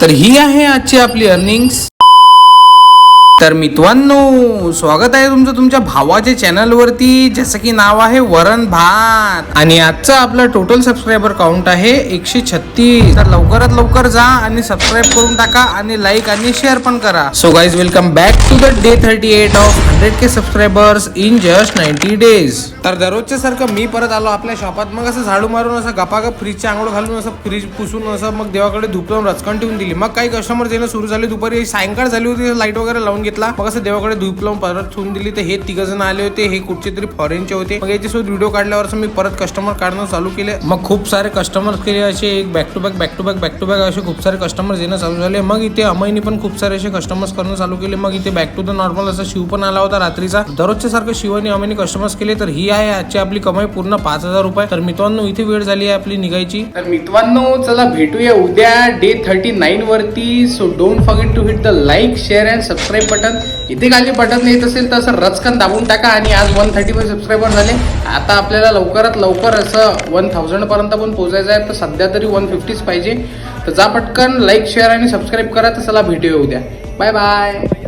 तर ही आहे आजची आपली अर्निंग्स. तर मित्रांनो, स्वागत आहे तुमचं तुमच्या भावाच्या चॅनल वरती, जसं की नाव आहे वरण भात. आणि आजचा आपला टोटल सबस्क्रायबर काउंट आहे 136. तर लवकरात लवकर जा आणि सबस्क्राईब करून टाका आणि लाईक आणि शेअर पण करा. So guys, welcome back to the day 38 of 100K subscribers in just 90 days. तर दररोजच्या सारखं मी परत आलो आपल्या शॉपात. मग असं झाडू मारून असं गपागप फ्रीजची आंघोळ घालून असं फ्रीज पुसून असं मग देवाकडे धूप लावून रचकन ठेवून दिली. मग काही कस्टमर येणं सुरू झाले. दुपारी सायंकाळ झाली होती, लाईट वगैरे लावून घेतला. मग असं देवाकडे धूप लावून परत ठेवून दिली. तर हे 3 जण आले होते, हे कुठचे तरी फॉरेनचे होते. मग याच्यासोबत व्हिडिओ काढल्यावर मी परत कस्टमर काढणं चालू केले. मग खूप सारे कस्टमर केले असे, एक बॅक टू बॅक असे खूप सारे कस्टमर्स येणं चालू झाले. मग इथे अमयनी पण खूप सारे असे कस्टमर्स करणं चालू केले. मग इथे बॅक टू द नॉर्मल असं शिव पण आला होता रात्रीचा. दररोजच्या सारखं शिव आणि अमयनी कस्टमर्स केले. तर ही आहे आजची आपली कमाई पूर्ण 5000 रुपये. तर मित्रांनो, इथे वेळ झाली आहे आपली निघायची. तर मित्रांनो, चला भेटूया उद्या डे 39 वरती. So don't forget to hit the like, share and subscribe button. इथे खाली बटन येत असेल तर असं रचकन दाबून टाका. आणि आज 135 सबस्क्रायबर झाले. आता आपल्याला लवकरात लवकर असं 1000 पर्यंत पण पोहोचायचं आहे. तर सध्या तरी 150 पाहिजे. तर जा पटकन लाईक, शेअर आणि सबस्क्राईब करा. तर चला भेटूया उद्या. Bye bye.